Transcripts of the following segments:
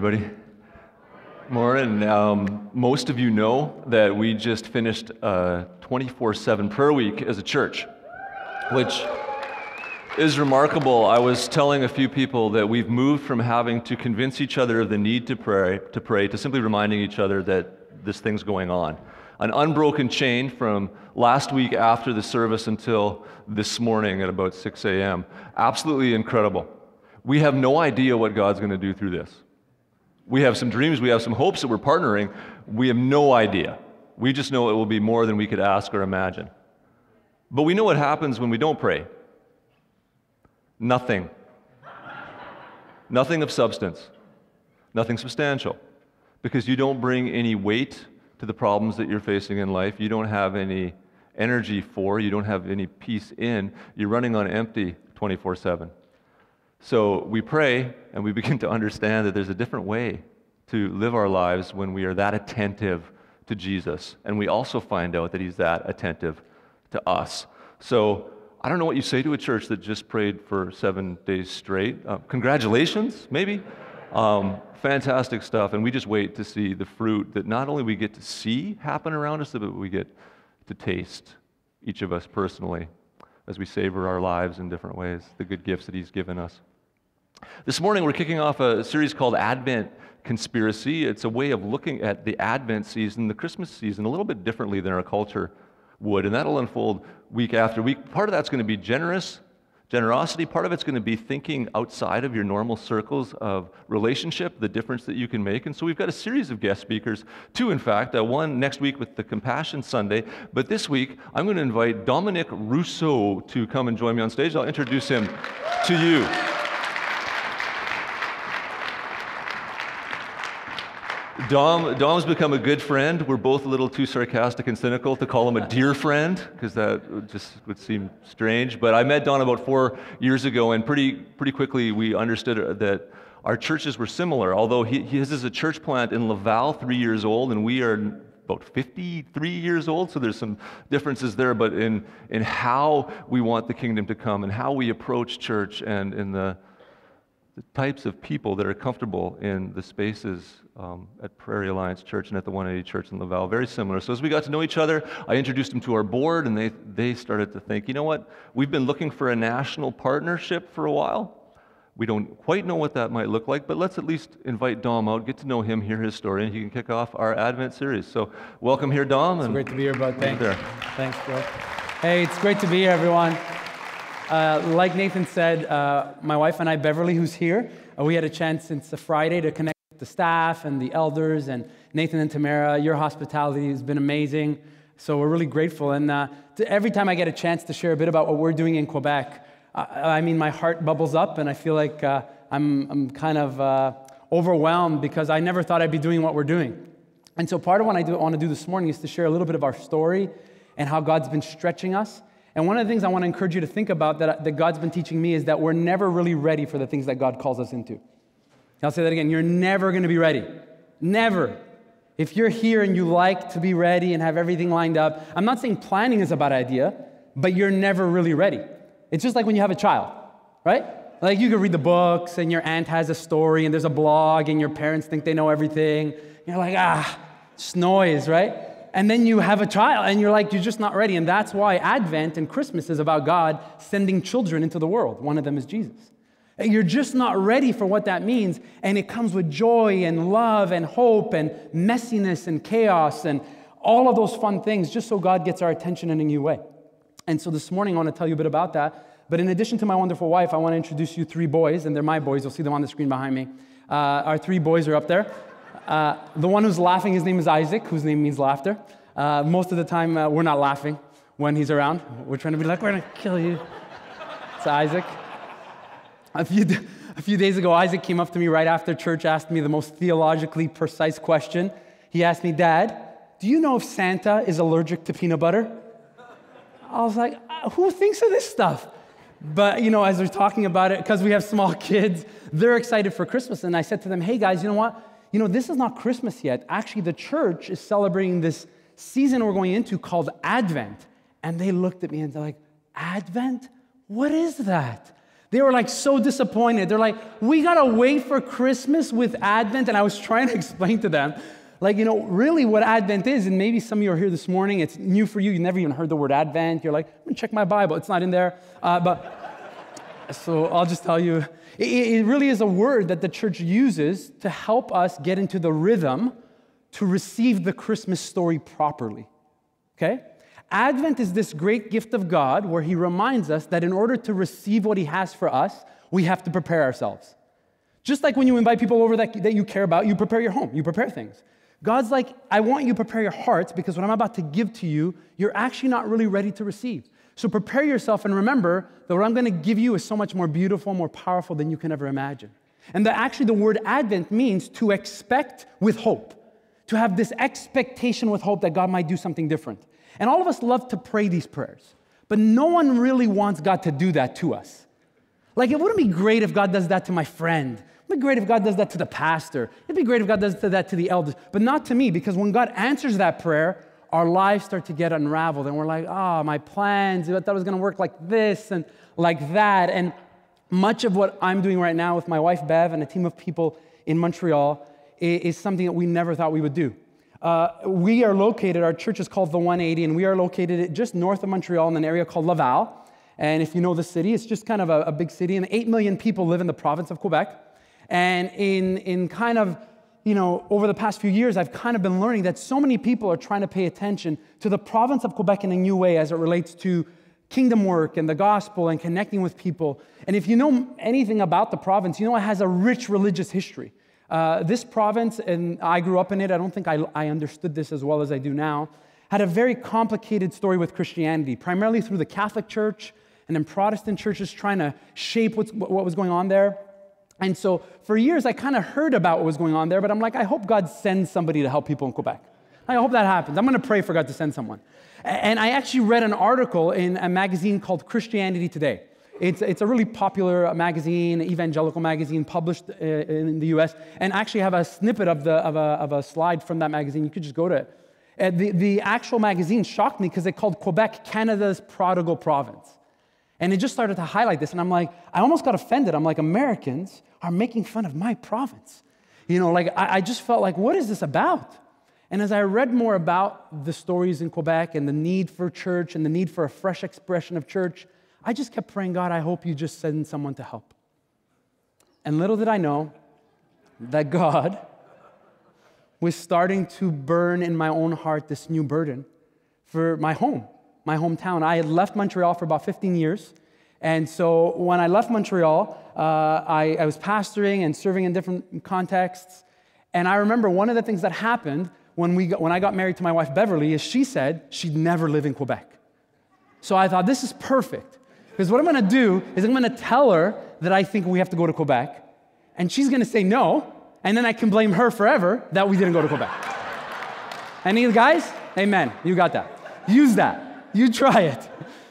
everybody. Morning. Most of you know that we just finished a 24/7 prayer week as a church, which is remarkable. I was telling a few people that we've moved from having to convince each other of the need to pray to simply reminding each other that this thing's going on. An unbroken chain from last week after the service until this morning at about 6 a.m. Absolutely incredible. We have no idea what God's going to do through this. We have some dreams, we have some hopes that we're partnering. We have no idea. We just know it will be more than we could ask or imagine. But we know what happens when we don't pray. Nothing. Nothing of substance. Nothing substantial. Because you don't bring any weight to the problems that you're facing in life. You don't have any energy for, you don't have any peace in. You're running on empty 24/7. So we pray and we begin to understand that there's a different way to live our lives when we are that attentive to Jesus. And we also find out that He's that attentive to us. So I don't know what you say to a church that just prayed for 7 days straight. Congratulations, maybe. Fantastic stuff. And we just wait to see the fruit that not only we get to see happen around us, but we get to taste, each of us personally, as we savor our lives in different ways, the good gifts that He's given us. This morning we're kicking off a series called Advent Conspiracy. It's a way of looking at the Advent season, the Christmas season, a little bit differently than our culture would, and that'll unfold week after week. Part of that's going to be generosity. Part of it's going to be thinking outside of your normal circles of relationship, the difference that you can make. And so we've got a series of guest speakers, two in fact, one next week with the Compassion Sunday, but this week I'm going to invite Dominic Russo to come and join me on stage. I'll introduce him to you. Dom's become a good friend. We're both a little too sarcastic and cynical to call him a dear friend, because that just would seem strange. But I met Don about 4 years ago, and pretty quickly we understood that our churches were similar. Although his is a church plant in Laval, 3 years old, and we are about 53 years old, so there's some differences there, but in how we want the kingdom to come and how we approach church and in the types of people that are comfortable in the spaces at Prairie Alliance Church and at the 180 Church in Laval. Very similar. So as we got to know each other, I introduced them to our board, and they started to think, you know what, we've been looking for a national partnership for a while. We don't quite know what that might look like, but let's at least invite Dom out, get to know him, hear his story, and he can kick off our Advent series. So welcome here, Dom. It's great to be here, bud. Thanks. Thanks, bro. Hey, it's great to be here, everyone. Like Nathan said, my wife and I, Beverly, who's here, we had a chance since Friday to connect with the staff and the elders, and Nathan and Tamara, your hospitality has been amazing, so we're really grateful. And every time I get a chance to share a bit about what we're doing in Quebec, I mean, my heart bubbles up, and I feel like I'm kind of overwhelmed because I never thought I'd be doing what we're doing. And so part of what I want to do this morning is to share a little bit of our story and how God's been stretching us. And one of the things I want to encourage you to think about that God's been teaching me is that we're never really ready for the things that God calls us into. I'll say that again. You're never going to be ready. Never. If you're here and you like to be ready and have everything lined up, I'm not saying planning is a bad idea, but you're never really ready. It's just like when you have a child, right? Like you can read the books and your aunt has a story and there's a blog and your parents think they know everything. You're like, it's noise, right? And then you have a child, and you're like, you're just not ready. And that's why Advent and Christmas is about God sending children into the world. One of them is Jesus. And you're just not ready for what that means. And it comes with joy and love and hope and messiness and chaos and all of those fun things, just so God gets our attention in a new way. And so this morning, I want to tell you a bit about that. But in addition to my wonderful wife, I want to introduce you 3 boys, and they're my boys. You'll see them on the screen behind me. Our 3 boys are up there. The one who's laughing, his name is Isaac, whose name means laughter. Most of the time, we're not laughing when he's around. We're trying to be like, we're going to kill you. It's Isaac. A few days ago, Isaac came up to me right after church, asked me the most theologically precise question. He asked me, Dad, do you know if Santa is allergic to peanut butter? I was like, who thinks of this stuff? But, as we're talking about it, because we have small kids, they're excited for Christmas. And I said to them, hey, guys, you know what? This is not Christmas yet. Actually, the church is celebrating this season we're going into called Advent. And they looked at me and they're like, Advent? What is that? They were like so disappointed. They're like, we got to wait for Christmas with Advent. And I was trying to explain to them, like, really what Advent is, and maybe some of you are here this morning, it's new for you. You never even heard the word Advent. You're like, I'm going to check my Bible. It's not in there. So I'll just tell you, it really is a word that the church uses to help us get into the rhythm to receive the Christmas story properly, okay? Advent is this great gift of God where he reminds us that in order to receive what he has for us, we have to prepare ourselves. Just like when you invite people over that you care about, you prepare your home, you prepare things. God's like, I want you to prepare your hearts because what I'm about to give to you, you're actually not really ready to receive. So prepare yourself and remember that what I'm going to give you is so much more beautiful, more powerful than you can ever imagine. And actually the word Advent means to expect with hope, to have this expectation with hope that God might do something different. And all of us love to pray these prayers, but no one really wants God to do that to us. Like, it wouldn't be great if God does that to my friend. It would be great if God does that to the pastor. It'd be great if God does that to the elders, but not to me, because when God answers that prayer, our lives start to get unraveled, and we're like, my plans, I thought it was going to work like this and like that. And much of what I'm doing right now with my wife, Bev, and a team of people in Montreal is something that we never thought we would do. We are located, our church is called The 180, and we are located just north of Montreal in an area called Laval. And if you know the city, it's just kind of a big city, and 8 million people live in the province of Quebec. And in kind of, over the past few years, I've kind of been learning that so many people are trying to pay attention to the province of Quebec in a new way as it relates to kingdom work and the gospel and connecting with people. And if you know anything about the province, it has a rich religious history. This province, and I grew up in it, I don't think I understood this as well as I do now, had a very complicated story with Christianity, primarily through the Catholic Church and then Protestant churches trying to shape what was going on there. And so for years, I kind of heard about what was going on there, but I'm like, I hope God sends somebody to help people in Quebec. I hope that happens. I'm going to pray for God to send someone. And I actually read an article in a magazine called Christianity Today. It's a really popular magazine, evangelical magazine, published in the U.S., and actually have a snippet of a slide from that magazine. You could just go to it. The actual magazine shocked me because they called Quebec Canada's prodigal province. And it just started to highlight this, and I'm like, I almost got offended. I'm like, Americans are making fun of my province. I just felt like, what is this about? And as I read more about the stories in Quebec and the need for church and the need for a fresh expression of church, I just kept praying, God, I hope you just send someone to help. And little did I know that God was starting to burn in my own heart this new burden for my hometown. I had left Montreal for about 15 years. And so when I left Montreal, I was pastoring and serving in different contexts. And I remember one of the things that happened when I got married to my wife, Beverly, is she said she'd never live in Quebec. So I thought, this is perfect. Because what I'm going to do is I'm going to tell her that I think we have to go to Quebec, and she's going to say no, and then I can blame her forever that we didn't go to Quebec. Any of the guys? Amen. You got that. Use that. You try it.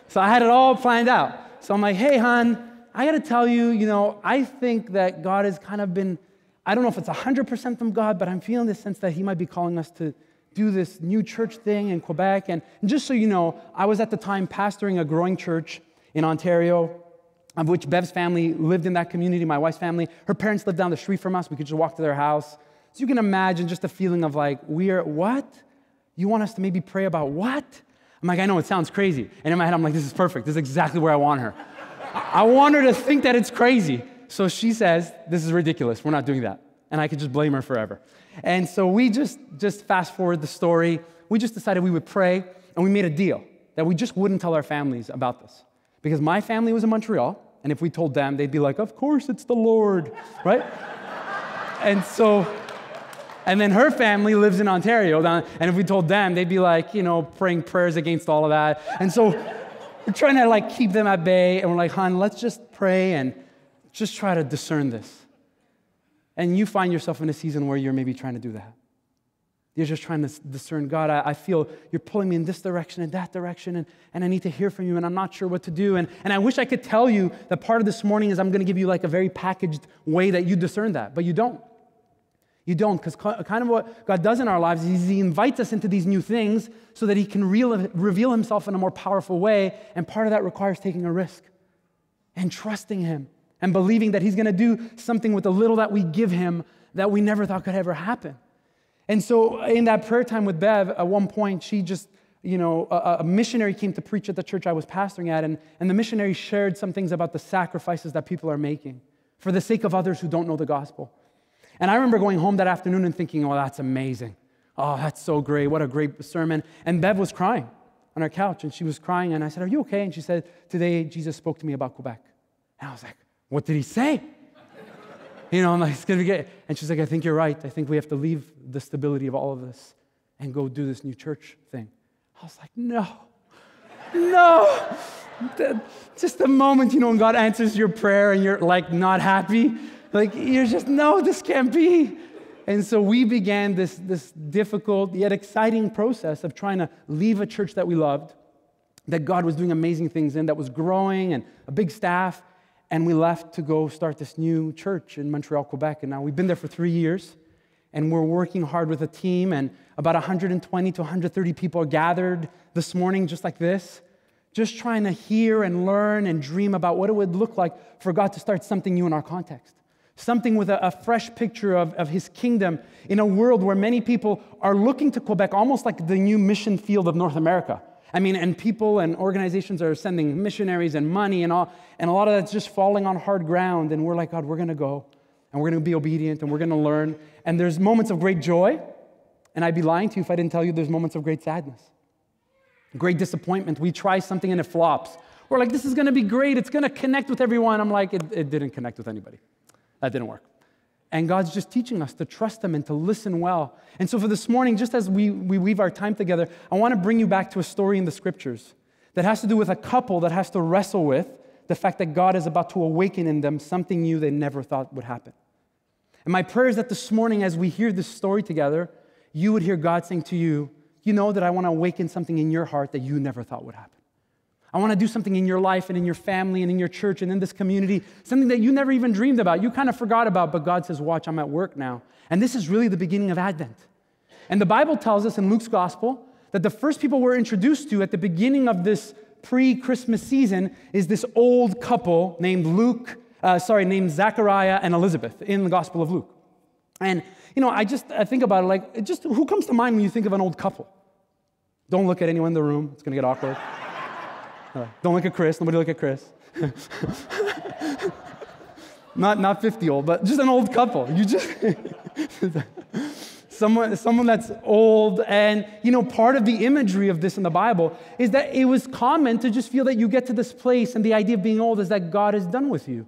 So I had it all planned out. So I'm like, hey, hon, I got to tell you, I think that God has kind of been, I don't know if it's 100% from God, but I'm feeling this sense that he might be calling us to do this new church thing in Quebec. And just so you know, I was at the time pastoring a growing church in Ontario, of which Bev's family lived in that community, my wife's family. Her parents lived down the street from us. We could just walk to their house. So you can imagine just the feeling of like, what? You want us to maybe pray about what? I'm like, I know, it sounds crazy. And in my head, I'm like, this is perfect. This is exactly where I want her. I want her to think that it's crazy. So she says, this is ridiculous. We're not doing that. And I could just blame her forever. And so we just fast forward the story. We just decided we would pray, and we made a deal that we just wouldn't tell our families about this. Because my family was in Montreal, and if we told them, they'd be like, of course it's the Lord, right? And then her family lives in Ontario, and if we told them, they'd be like, praying prayers against all of that. And so we're trying to keep them at bay, and we're like, hon, let's just pray and just try to discern this. And you find yourself in a season where you're maybe trying to do that. You're just trying to discern, God, I feel you're pulling me in this direction and that direction, and I need to hear from you, and I'm not sure what to do. And I wish I could tell you that part of this morning is I'm going to give you a very packaged way that you discern that, but you don't. You don't, because kind of what God does in our lives is he invites us into these new things so that he can reveal himself in a more powerful way, and part of that requires taking a risk. and trusting him and believing that he's going to do something with the little that we give him that we never thought could ever happen. And so in that prayer time with Bev, at one point, she just, a missionary came to preach at the church I was pastoring at, and the missionary shared some things about the sacrifices that people are making for the sake of others who don't know the gospel. And I remember going home that afternoon and thinking, oh, that's amazing. Oh, that's so great. What a great sermon. And Bev was crying on her couch, and she was crying, and I said, are you okay? And she said, today Jesus spoke to me about Quebec. And I was like, what did he say? I'm like, it's going to be good. And she's like, I think you're right. I think we have to leave the stability of all of this and go do this new church thing. I was like, no. Just the moment, when God answers your prayer and you're like not happy, like you're just, no, this can't be. And so we began this difficult yet exciting process of trying to leave a church that we loved, that God was doing amazing things in, that was growing and a big staff. And we left to go start this new church in Montreal, Quebec. And now we've been there for 3 years. And we're working hard with a team. And about 120 to 130 people are gathered this morning just like this, just trying to hear and learn and dream about what it would look like for God to start something new in our context. Something with a fresh picture of his kingdom in a world where many people are looking to Quebec almost like the new mission field of North America. And people and organizations are sending missionaries and money and all, and a lot of that's just falling on hard ground. And we're like, God, we're going to go, and we're going to be obedient, and we're going to learn. And there's moments of great joy, and I'd be lying to you if I didn't tell you there's moments of great sadness, great disappointment. We try something and it flops. We're like, this is going to be great. It's going to connect with everyone. I'm like, it didn't connect with anybody. That didn't work. And God's just teaching us to trust him and to listen well. And so for this morning, just as we weave our time together, I want to bring you back to a story in the scriptures that has to do with a couple that has to wrestle with the fact that God is about to awaken in them something new they never thought would happen. And my prayer is that this morning, as we hear this story together, you would hear God saying to you, you know that I want to awaken something in your heart that you never thought would happen. I want to do something in your life and in your family and in your church and in this community, something that you never even dreamed about, you kind of forgot about, but God says, watch, I'm at work now. And this is really the beginning of Advent. And the Bible tells us in Luke's gospel that the first people we're introduced to at the beginning of this pre-Christmas season is this old couple named named Zechariah and Elizabeth in the Gospel of Luke. And, I think about it like, who comes to mind when you think of an old couple? Don't look at anyone in the room. It's going to get awkward. Don't look at Chris. Nobody look at Chris. not 50 old, but just an old couple. You just someone that's old. And part of the imagery of this in the Bible is that it was common to just feel that you get to this place, and the idea of being old is that God is done with you.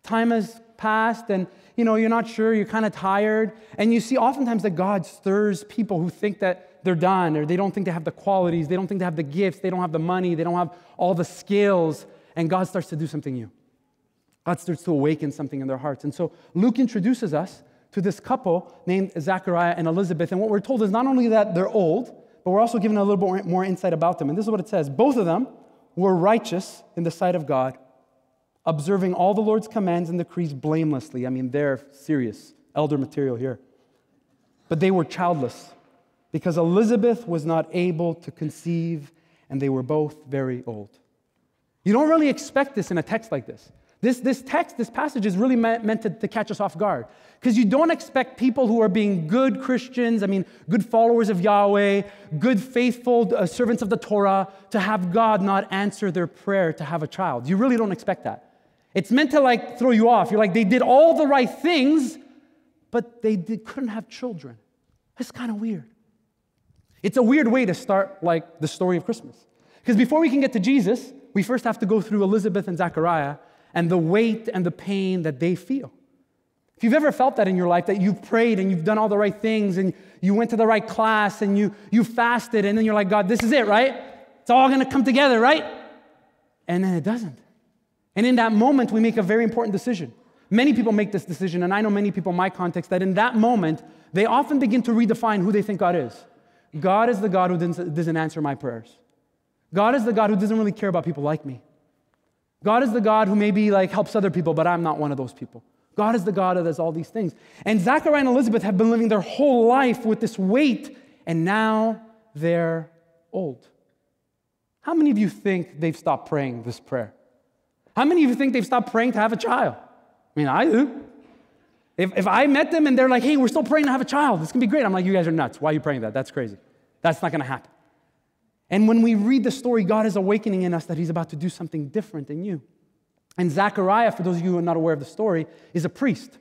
Time has passed, and you're not sure. You're kind of tired, and you see oftentimes that God stirs people who think that they're done, or they don't think they have the qualities, they don't think they have the gifts, they don't have the money, they don't have all the skills, and God starts to do something new. God starts to awaken something in their hearts. And so Luke introduces us to this couple named Zechariah and Elizabeth, and what we're told is not only that they're old, but we're also given a little bit more insight about them. And this is what it says. Both of them were righteous in the sight of God, observing all the Lord's commands and decrees blamelessly. They're serious elder material here. But they were childless, because Elizabeth was not able to conceive, and they were both very old. You don't really expect this in a text like this. This passage is really meant to catch us off guard, because you don't expect people who are being good Christians, good followers of Yahweh, good faithful servants of the Torah, to have God not answer their prayer to have a child. You really don't expect that. It's meant to throw you off. You're like, they did all the right things, but they couldn't have children. That's kind of weird. It's a weird way to start the story of Christmas. Because before we can get to Jesus, we first have to go through Elizabeth and Zechariah and the weight and the pain that they feel. If you've ever felt that in your life, that you've prayed and you've done all the right things and you went to the right class and you fasted, and then you're like, God, this is it, right? It's all going to come together, right? And then it doesn't. And in that moment, we make a very important decision. Many people make this decision, and I know many people in my context, that in that moment, they often begin to redefine who they think God is. God is the God who doesn't answer my prayers. God is the God who doesn't really care about people like me. God is the God who maybe helps other people, but I'm not one of those people. God is the God that does all these things. And Zechariah and Elizabeth have been living their whole life with this weight, and now they're old. How many of you think they've stopped praying this prayer? How many of you think they've stopped praying to have a child? I mean, I do. If I met them and they're like, hey, we're still praying to have a child, it's going to be great. I'm like, you guys are nuts. Why are you praying that? That's crazy. That's not going to happen. And when we read the story, God is awakening in us that he's about to do something different in you. And Zechariah, for those of you who are not aware of the story, is a priest.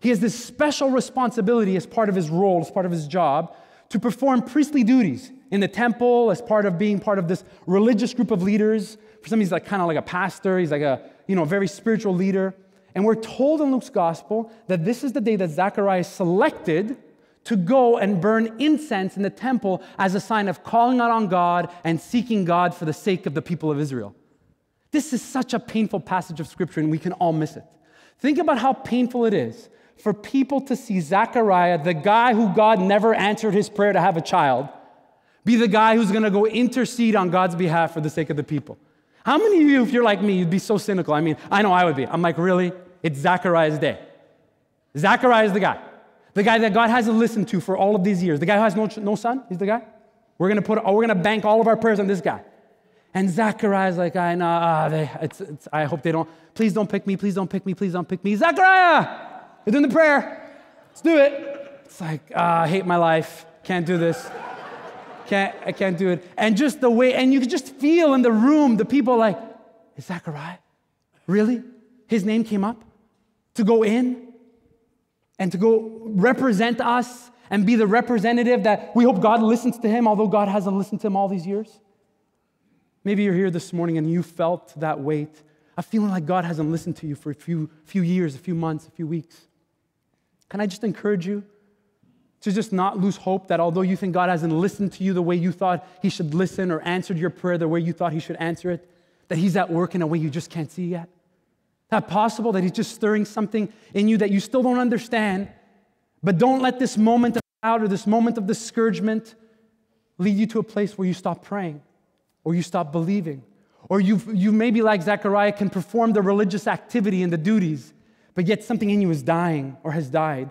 He has this special responsibility as part of his role, as part of his job, to perform priestly duties in the temple, as part of being part of this religious group of leaders. For some, he's like kind of like a pastor. He's like a very spiritual leader. And we're told in Luke's gospel that this is the day that Zechariah selected to go and burn incense in the temple as a sign of calling out on God and seeking God for the sake of the people of Israel. This is such a painful passage of Scripture, and we can all miss it. Think about how painful it is for people to see Zechariah, the guy who God never answered his prayer to have a child, be the guy who's going to go intercede on God's behalf for the sake of the people. How many of you, if you're like me, you'd be so cynical? I mean, I know I would be. I'm like, really? It's Zechariah's day. Zechariah is the guy. The guy that God hasn't listened to for all of these years. The guy who has no son, he's the guy. We're going to bank all of our prayers on this guy. And Zechariah's like, I know, I hope they don't, please don't pick me, please don't pick me, please don't pick me. Zechariah, you're doing the prayer. Let's do it. It's like, I hate my life. Can't do this. I can't do it. And just the way, and you could just feel in the room, the people like, is Zechariah? Really? His name came up to go in and to go represent us and be the representative that we hope God listens to him, although God hasn't listened to him all these years. Maybe you're here this morning and you felt that weight, a feeling like God hasn't listened to you for a few years, a few months, a few weeks. Can I just encourage you to just not lose hope that although you think God hasn't listened to you the way you thought he should listen or answered your prayer the way you thought he should answer it, that he's at work in a way you just can't see yet? That possible that he's just stirring something in you that you still don't understand, but don't let this moment of doubt or this moment of discouragement lead you to a place where you stop praying or you stop believing, or you maybe like Zechariah can perform the religious activity and the duties, but yet something in you is dying or has died.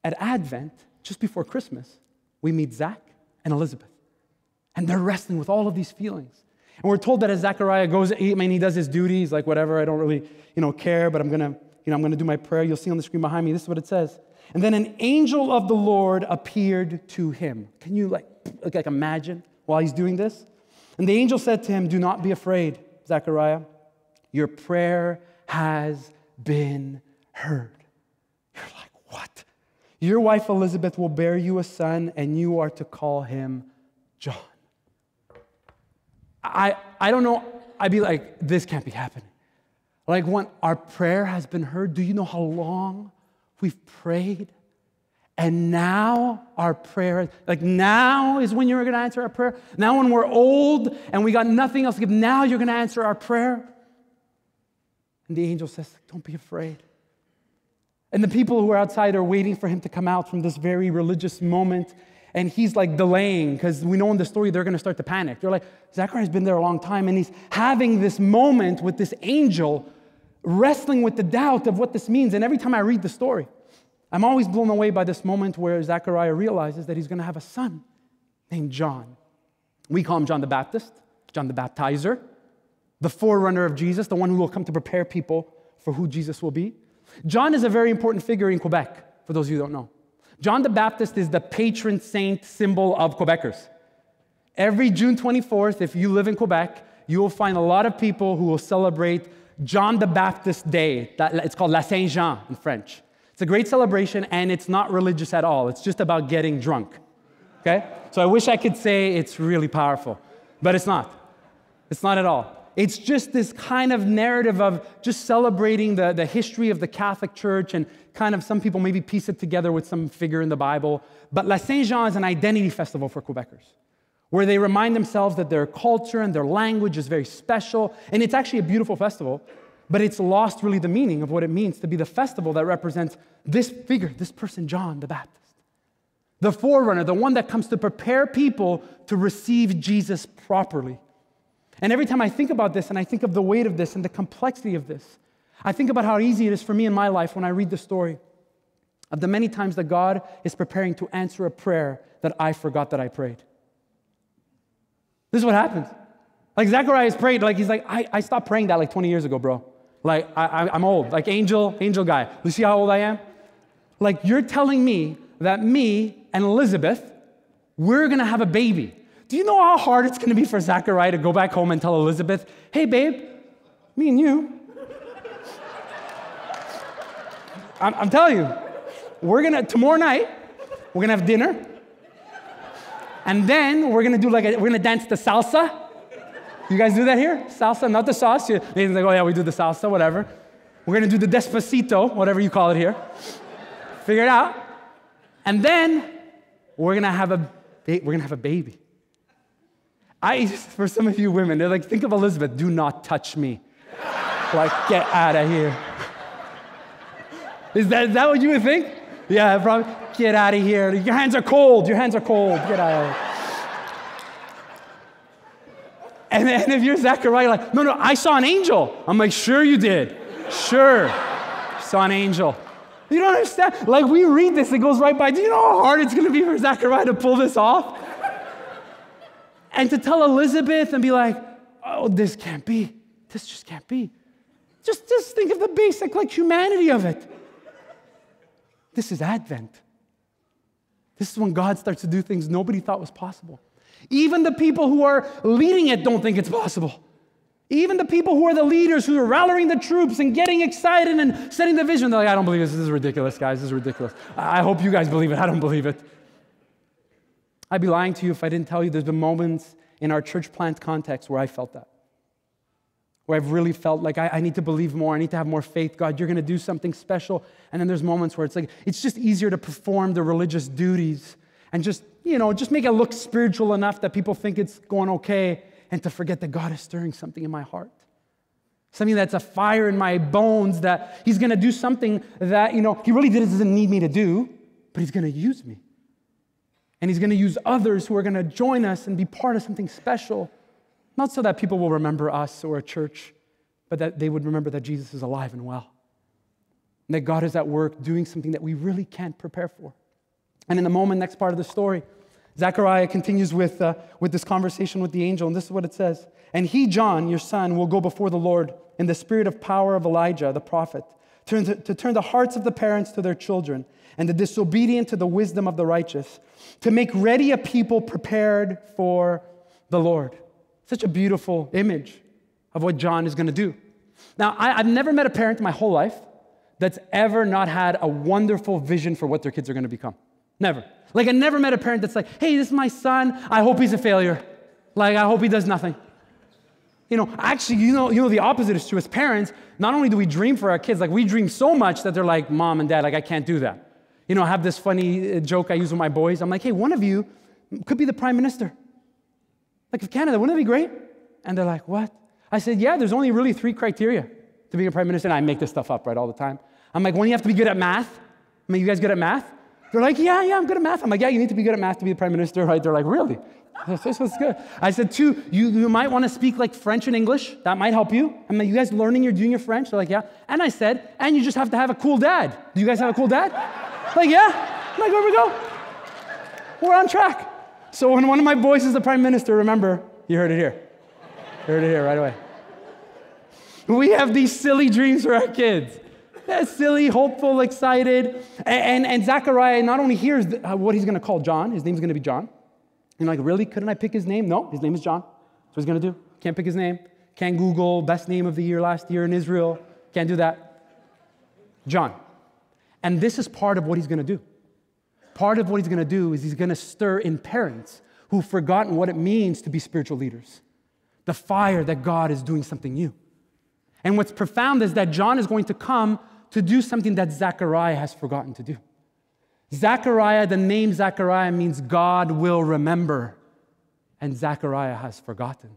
At Advent, just before Christmas, we meet Zach and Elizabeth, and they're wrestling with all of these feelings. And we're told that as Zechariah goes, he does his duties, like whatever, I don't really, care, but I'm gonna do my prayer. You'll see on the screen behind me, this is what it says. And then an angel of the Lord appeared to him. Can you like imagine while he's doing this? And the angel said to him, do not be afraid, Zechariah. Your prayer has been heard. You're like, what? Your wife Elizabeth will bear you a son, and you are to call him John. I don't know. I'd be like, this can't be happening. Like when our prayer has been heard, do you know how long we've prayed? And now our prayer, like now is when you're going to answer our prayer. Now when we're old and we got nothing else to give, now you're going to answer our prayer. And the angel says, don't be afraid. And the people who are outside are waiting for him to come out from this very religious moment. And he's like delaying because we know in the story they're going to start to panic. They're like, Zechariah's been there a long time and he's having this moment with this angel wrestling with the doubt of what this means. And every time I read the story, I'm always blown away by this moment where Zechariah realizes that he's going to have a son named John. We call him John the Baptist, John the Baptizer, the forerunner of Jesus, the one who will come to prepare people for who Jesus will be. John is a very important figure in Quebec, for those of you who don't know. John the Baptist is the patron saint symbol of Quebecers. Every June 24th, if you live in Quebec, you will find a lot of people who will celebrate John the Baptist Day. It's called La Saint-Jean in French. It's a great celebration, and it's not religious at all. It's just about getting drunk, okay? So I wish I could say it's really powerful, but it's not. It's not at all. It's just this kind of narrative of just celebrating the history of the Catholic Church, and kind of some people maybe piece it together with some figure in the Bible. But La Saint-Jean is an identity festival for Quebecers, where they remind themselves that their culture and their language is very special, and it's actually a beautiful festival. But it's lost really the meaning of what it means to be the festival that represents this figure, this person, John the Baptist. The forerunner, the one that comes to prepare people to receive Jesus properly. And every time I think about this and I think of the weight of this and the complexity of this, I think about how easy it is for me in my life when I read the story of the many times that God is preparing to answer a prayer that I forgot that I prayed. This is what happens. Like Zechariah has prayed, like he's like, I stopped praying that like 20 years ago, bro. Like I'm old, like angel guy. You see how old I am? Like you're telling me that me and Elizabeth, we're gonna have a baby. Do you know how hard it's gonna be for Zechariah to go back home and tell Elizabeth, hey babe, me and you, I'm telling you, tomorrow night, we're gonna have dinner, and then we're gonna dance the salsa. You guys do that here? Salsa, not the sauce. Nathan's like, oh yeah, we do the salsa, whatever. We're gonna do the despacito, whatever you call it here. Figure it out. And then we're gonna have a baby. For some of you women, they're like, think of Elizabeth, do not touch me. Like, get out of here. Is that what you would think? Yeah, probably. Get out of here. Your hands are cold. Get out of here. And then if you're Zechariah, like, no, I saw an angel. I'm like, sure you did. Sure. Saw an angel. You don't understand? Like, we read this, it goes right by. Do you know how hard it's going to be for Zechariah to pull this off? And to tell Elizabeth and be like, oh, this can't be. This just can't be. Just think of the basic, like, humanity of it. This is Advent. This is when God starts to do things nobody thought was possible. Even the people who are leading it don't think it's possible. Even the people who are the leaders, who are rallying the troops and getting excited and setting the vision, they're like, I don't believe this. This is ridiculous, guys. This is ridiculous. I hope you guys believe it. I don't believe it. I'd be lying to you if I didn't tell you there's been moments in our church plant context where I felt that. Where I've really felt like I need to believe more. I need to have more faith. God, you're going to do something special. And then there's moments where it's like, it's just easier to perform the religious duties and just make it look spiritual enough that people think it's going okay, and to forget that God is stirring something in my heart. Something that's a fire in my bones, that he's going to do something that, he really doesn't need me to do, but he's going to use me. And he's going to use others who are going to join us and be part of something special. Not so that people will remember us or a church, but that they would remember that Jesus is alive and well. And that God is at work doing something that we really can't prepare for. And in the next part of the story, Zechariah continues with this conversation with the angel, and this is what it says. And he, John, your son, will go before the Lord in the spirit of power of Elijah, the prophet, to turn the hearts of the parents to their children, and the disobedient to the wisdom of the righteous, to make ready a people prepared for the Lord. Such a beautiful image of what John is going to do. Now, I've never met a parent in my whole life that's ever not had a wonderful vision for what their kids are going to become. Never. Like, I never met a parent that's like, hey, this is my son. I hope he's a failure. Like, I hope he does nothing. Actually, the opposite is true. As parents, not only do we dream for our kids, like, we dream so much that they're like, Mom and Dad, like, I can't do that. I have this funny joke I use with my boys. I'm like, hey, one of you could be the prime minister. Like, of Canada, wouldn't that be great? And they're like, what? I said, yeah, there's only really 3 criteria to being a prime minister. And I make this stuff up, right, all the time. I'm like, one, you have to be good at math. You guys good at math? They're like, yeah, I'm good at math. I'm like, yeah, you need to be good at math to be the prime minister, right? They're like, really? This was good. I said, 2, you might want to speak like French and English. That might help you. I'm like, you guys learning your junior French? They're like, yeah. And I said, and you just have to have a cool dad. Do you guys have a cool dad? Like, yeah. I'm like, there we go. We're on track. So when one of my boys is the prime minister, remember, you heard it here. You heard it here right away. We have these silly dreams for our kids. That's silly, hopeful, excited. And Zechariah not only hears what he's going to call John, his name's going to be John. And like, really? Couldn't I pick his name? No, his name is John. That's what he's going to do. Can't pick his name. Can't Google best name of the year last year in Israel. Can't do that. John. And this is part of what he's going to do. Part of what he's going to do is he's going to stir in parents who've forgotten what it means to be spiritual leaders. The fire that God is doing something new. And what's profound is that John is going to come to do something that Zechariah has forgotten to do. Zechariah, the name Zechariah means God will remember. And Zechariah has forgotten.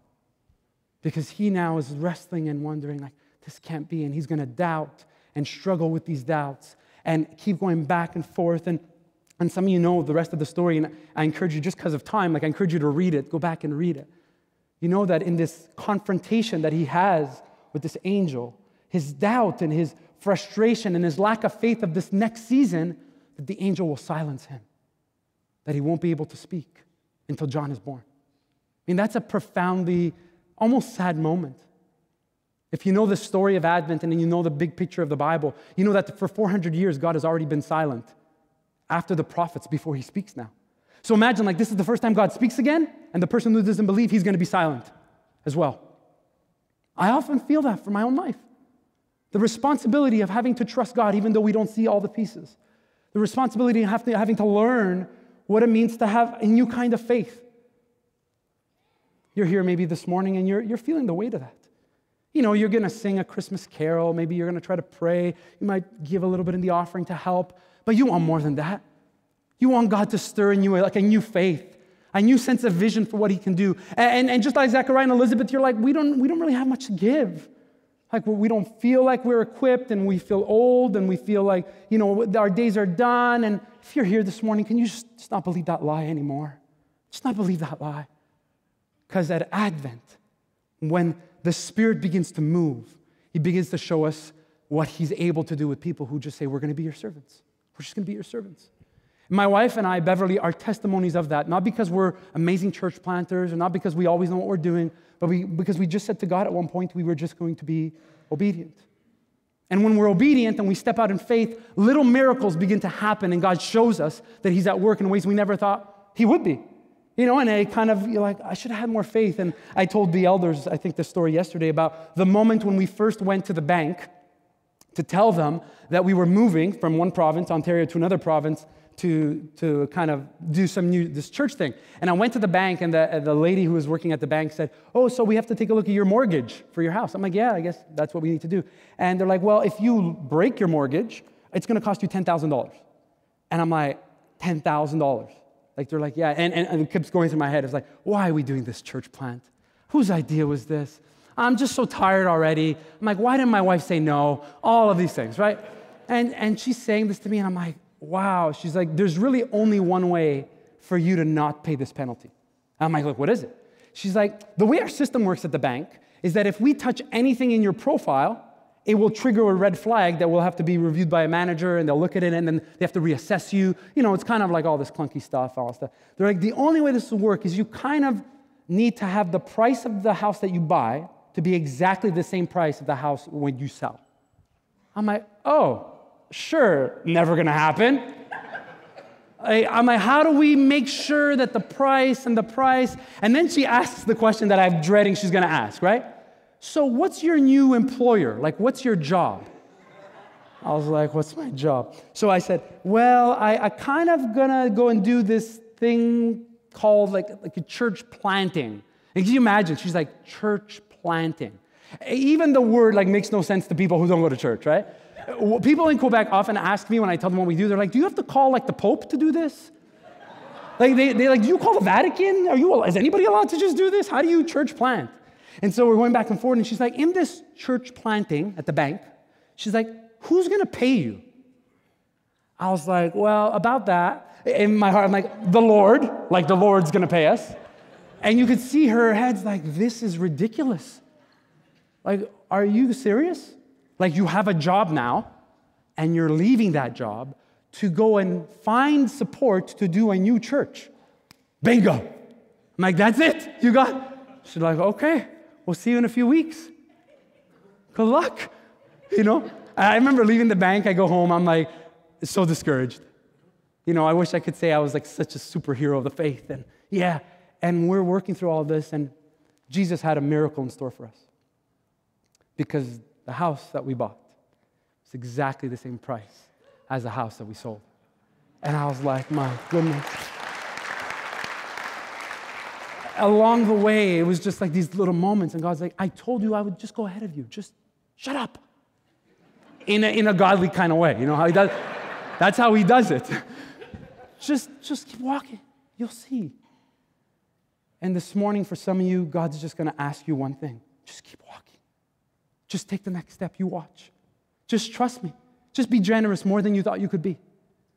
Because he now is wrestling and wondering, like, this can't be. And he's going to doubt and struggle with these doubts and keep going back and forth. And some of you know the rest of the story. And I encourage you, just because of time, like, I encourage you to read it. Go back and read it. You know that in this confrontation that he has with this angel, his doubt and his frustration and his lack of faith of this next season, that the angel will silence him, that he won't be able to speak until John is born. I mean, that's a profoundly almost sad moment. If you know the story of Advent and then you know the big picture of the Bible, you know that for 400 years, God has already been silent after the prophets before he speaks now. So imagine like this is the first time God speaks again, and the person who doesn't believe, he's going to be silent as well. I often feel that for my own life. The responsibility of having to trust God even though we don't see all the pieces. The responsibility of having to learn what it means to have a new kind of faith. You're here maybe this morning and you're feeling the weight of that. You know, you're going to sing a Christmas carol. Maybe you're going to try to pray. You might give a little bit in the offering to help. But you want more than that. You want God to stir in you like a new faith, a new sense of vision for what he can do. And just like Zechariah and Elizabeth, you're like, we don't really have much to give. Like we don't feel like we're equipped, and we feel old, and we feel like, you know, our days are done. And if you're here this morning, can you just not believe that lie anymore? Just not believe that lie. Because at Advent, when the Spirit begins to move, he begins to show us what he's able to do with people who just say, we're going to be your servants. We're just going to be your servants. My wife and I, Beverly, are testimonies of that, not because we're amazing church planters or not because we always know what we're doing, but because we just said to God at one point we were just going to be obedient. And when we're obedient and we step out in faith, little miracles begin to happen, and God shows us that he's at work in ways we never thought he would be. You know, and you're like, I should have had more faith. And I told the elders, I think, the story yesterday about the moment when we first went to the bank to tell them that we were moving from one province, Ontario, to another province, to kind of do this church thing. And I went to the bank, and the lady who was working at the bank said, oh, so we have to take a look at your mortgage for your house. I'm like, yeah, I guess that's what we need to do. And they're like, well, if you break your mortgage, it's going to cost you $10,000. And I'm like, $10,000. Like, they're like, yeah. And it keeps going through my head. It's like, why are we doing this church plant? Whose idea was this? I'm just so tired already. I'm like, why didn't my wife say no? All of these things, right? And she's saying this to me, and I'm like, wow. She's like, there's really only one way for you to not pay this penalty. I'm like, look, what is it? She's like, the way our system works at the bank is that if we touch anything in your profile, it will trigger a red flag that will have to be reviewed by a manager, and they'll look at it, and then they have to reassess you. You know, it's kind of like all this clunky stuff, all this stuff. They're like, the only way this will work is you kind of need to have the price of the house that you buy to be exactly the same price of the house when you sell. I'm like, oh, sure, never gonna happen. I'm like, how do we make sure that the price, and then she asks the question that I'm dreading she's gonna ask, right? So what's your new employer? Like, what's your job? I was like, what's my job? So I said, well, I kind of gonna go and do this thing called like a church planting. And can you imagine? She's like, church planting. Even the word like makes no sense to people who don't go to church, right? People in Quebec often ask me when I tell them what we do, they're like, do you have to call like the Pope to do this? Like they like, do you call the Vatican? Is anybody allowed to just do this? How do you church plant? And so we're going back and forth, and she's like, in this church planting at the bank, she's like, who's going to pay you? I was like, well, about that. In my heart, I'm like, the Lord, like the Lord's going to pay us. And you could see her head's like, this is ridiculous. Like, are you serious? Like, you have a job now, and you're leaving that job to go and find support to do a new church. Bingo. I'm like, that's it. You got. She's like, okay. We'll see you in a few weeks. Good luck. You know? I remember leaving the bank. I go home. I'm like, so discouraged. You know, I wish I could say I was like such a superhero of the faith. And yeah, and we're working through all this. And Jesus had a miracle in store for us. Because the house that we bought was exactly the same price as the house that we sold. And I was like, my goodness. Along the way, it was just like these little moments, and God's like, I told you I would just go ahead of you. Just shut up. In a godly kind of way. You know how he does? That's how he does it. Just keep walking. You'll see. And this morning, for some of you, God's just going to ask you one thing. Just keep walking. Just take the next step. You watch. Just trust me. Just be generous more than you thought you could be.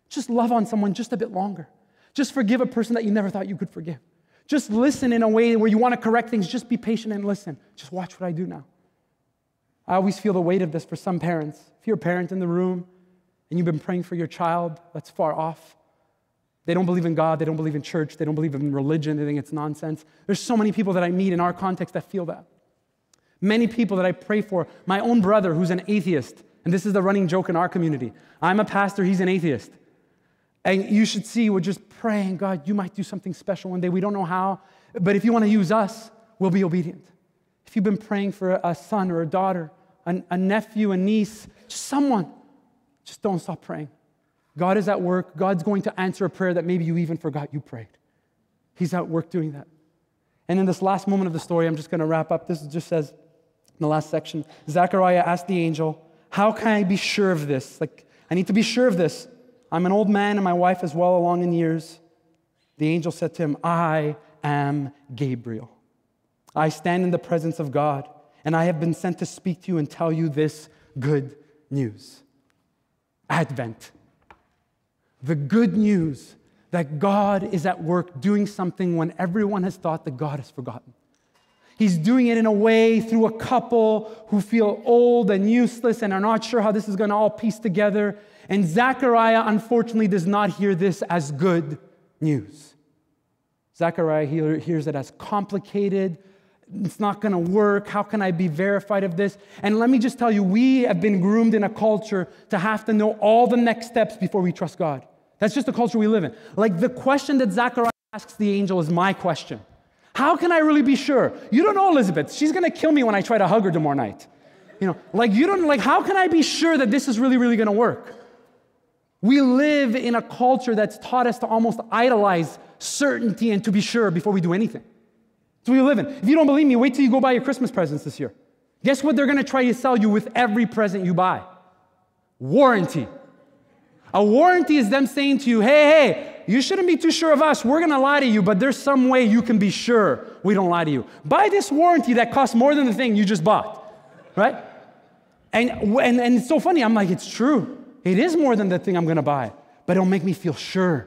Just love on someone just a bit longer. Just forgive a person that you never thought you could forgive. Just listen in a way where you want to correct things. Just be patient and listen. Just watch what I do now. I always feel the weight of this for some parents. If you're a parent in the room and you've been praying for your child that's far off, They don't believe in God. They don't believe in church. They don't believe in religion. They think it's nonsense. There's so many people that I meet in our context that feel that. Many people that I pray for. My own brother, who's an atheist, and this is the running joke in our community. I'm a pastor. He's an atheist. And you should see, we're just praying, God, you might do something special one day. We don't know how, but if you want to use us, we'll be obedient. If you've been praying for a son or a daughter, a nephew, a niece, just someone, just don't stop praying. God is at work. God's going to answer a prayer that maybe you even forgot you prayed. He's at work doing that. And in this last moment of the story, I'm just going to wrap up. This just says, in the last section, Zechariah asked the angel, how can I be sure of this? Like, I need to be sure of this. I'm an old man and my wife is well along in years. The angel said to him, I am Gabriel. I stand in the presence of God, and I have been sent to speak to you and tell you this good news. Advent. The good news that God is at work doing something when everyone has thought that God has forgotten. He's doing it in a way through a couple who feel old and useless and are not sure how this is going to all piece together. And Zechariah, unfortunately, does not hear this as good news. Zechariah hears it as complicated. It's not going to work. How can I be verified of this? And let me just tell you, we have been groomed in a culture to have to know all the next steps before we trust God. That's just the culture we live in. Like the question that Zechariah asks the angel is my question. How can I really be sure? You don't know Elizabeth. She's going to kill me when I try to hug her tomorrow night. How can I be sure that this is really, really going to work? We live in a culture that's taught us to almost idolize certainty and to be sure before we do anything. That's what we live in. If you don't believe me, wait till you go buy your Christmas presents this year. Guess what they're going to try to sell you with every present you buy? Warranty. A warranty is them saying to you, hey, you shouldn't be too sure of us. We're going to lie to you, but there's some way you can be sure we don't lie to you. Buy this warranty that costs more than the thing you just bought, right? And it's so funny. I'm like, it's true. It is more than the thing I'm going to buy, but it'll make me feel sure.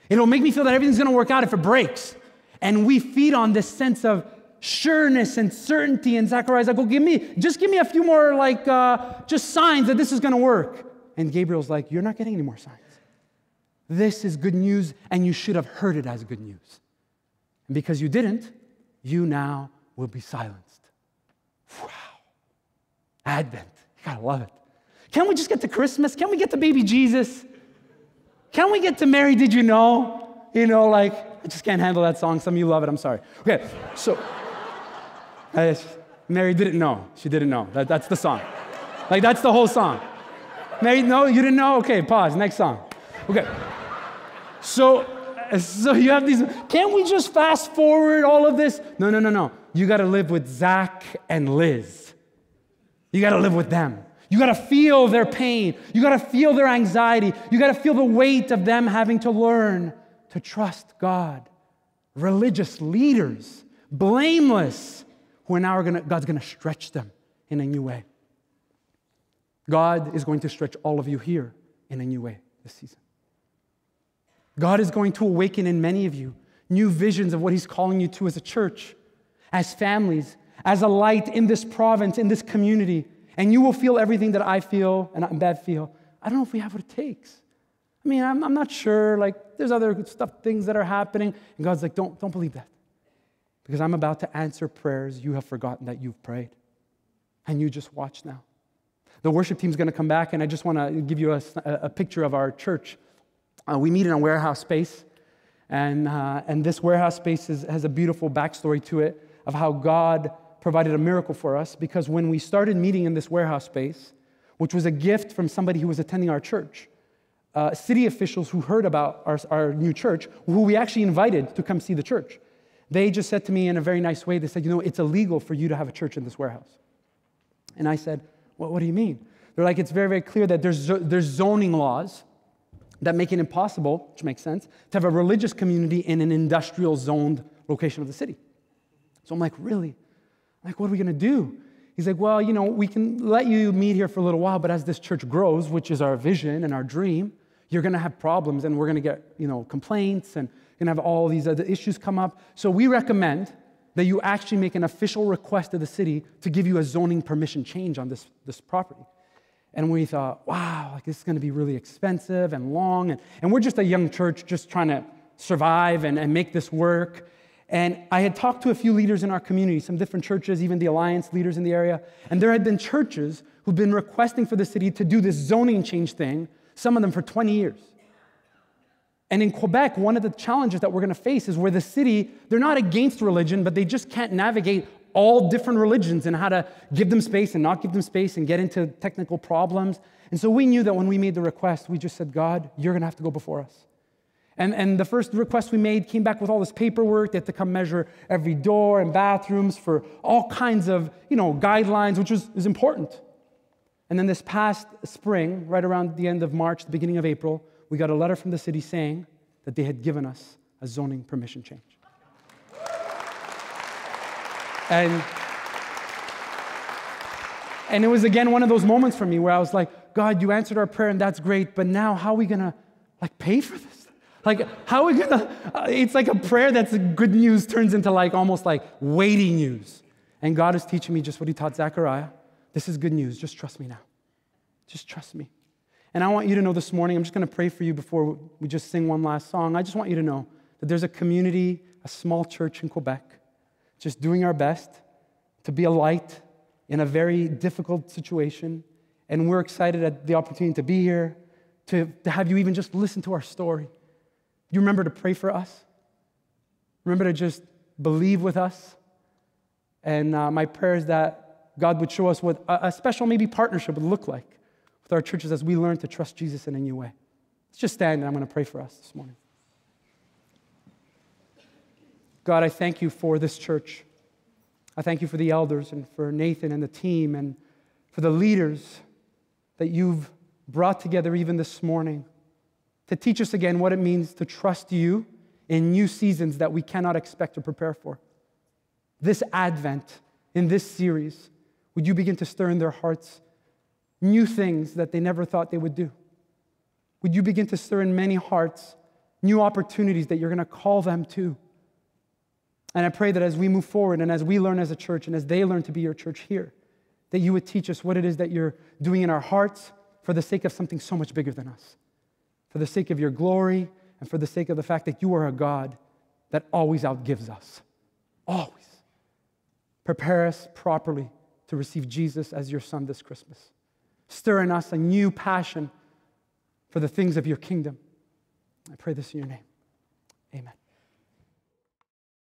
It'll make me feel that everything's going to work out if it breaks. And we feed on this sense of sureness and certainty. And Zechariah's like, well, give me a few more just signs that this is going to work. And Gabriel's like, you're not getting any more signs. This is good news, and you should have heard it as good news. And because you didn't, you now will be silenced. Wow. Advent. You gotta love it. Can't we just get to Christmas? Can't we get to baby Jesus? Can't we get to Mary, did you know? I just can't handle that song. Some of you love it. I'm sorry. Okay, so Mary didn't know. She didn't know. That's the song. That's the whole song. Mary, no, you didn't know? Okay, pause. Next song. Okay. So you have these. Can't we just fast forward all of this? No. You got to live with Zach and Liz. You got to live with them. You got to feel their pain. You got to feel their anxiety. You got to feel the weight of them having to learn to trust God. Religious leaders, blameless, who are now God's going to stretch them in a new way. God is going to stretch all of you here in a new way this season. God is going to awaken in many of you new visions of what He's calling you to as a church, as families, as a light in this province, in this community. And you will feel everything that I feel and Bev feel. I don't know if we have what it takes. I mean, I'm not sure. There's other things that are happening. And God's like, don't believe that. Because I'm about to answer prayers you have forgotten that you've prayed. And you just watch now. The worship team's going to come back, and I just want to give you a picture of our church. We meet in a warehouse space, and this warehouse space has a beautiful backstory to it of how God provided a miracle for us, because when we started meeting in this warehouse space, which was a gift from somebody who was attending our church, city officials who heard about our new church, who we actually invited to come see the church, they just said to me in a very nice way, they said, it's illegal for you to have a church in this warehouse. And I said, what do you mean? They're like, it's very, very clear that there's zoning laws that make it impossible, which makes sense, to have a religious community in an industrial zoned location of the city. So I'm like, really? What are we going to do? He's like, well, we can let you meet here for a little while, but as this church grows, which is our vision and our dream, you're going to have problems, and we're going to get, complaints, and you're going to have all these other issues come up. So we recommend that you actually make an official request to the city to give you a zoning permission change on this property. And we thought, wow, like this is going to be really expensive and long. And we're just a young church just trying to survive and make this work. And I had talked to a few leaders in our community, some different churches, even the Alliance leaders in the area. And there had been churches who've been requesting for the city to do this zoning change thing, some of them for 20 years. And in Quebec, one of the challenges that we're going to face is where the city, they're not against religion, but they just can't navigate all different religions and how to give them space and not give them space and get into technical problems. And so we knew that when we made the request, we just said, God, you're going to have to go before us. And the first request we made came back with all this paperwork. They had to come measure every door and bathrooms for all kinds of, guidelines, which is important. And then this past spring, right around the end of March, the beginning of April, we got a letter from the city saying that they had given us a zoning permission change. And it was again one of those moments for me where I was like, God, you answered our prayer and that's great, but now how are we gonna pay for this? How are we gonna, it's like a prayer that's good news turns into almost like weighty news. And God is teaching me just what he taught Zechariah. This is good news, just trust me now. Just trust me. And I want you to know this morning, I'm just gonna pray for you before we just sing one last song. I just want you to know that there's a community, a small church in Quebec, just doing our best to be a light in a very difficult situation. And we're excited at the opportunity to be here, to have you even just listen to our story. You remember to pray for us. Remember to just believe with us. And my prayer is that God would show us what a special maybe partnership would look like with our churches as we learn to trust Jesus in a new way. Let's just stand and I'm going to pray for us this morning. God, I thank you for this church. I thank you for the elders and for Nathan and the team and for the leaders that you've brought together even this morning to teach us again what it means to trust you in new seasons that we cannot expect to prepare for. This Advent, in this series, would you begin to stir in their hearts new things that they never thought they would do? Would you begin to stir in many hearts new opportunities that you're going to call them to? And I pray that as we move forward and as we learn as a church and as they learn to be your church here, that you would teach us what it is that you're doing in our hearts for the sake of something so much bigger than us, for the sake of your glory and for the sake of the fact that you are a God that always outgives us. Always. Prepare us properly to receive Jesus as your Son this Christmas. Stir in us a new passion for the things of your kingdom. I pray this in your name. Amen.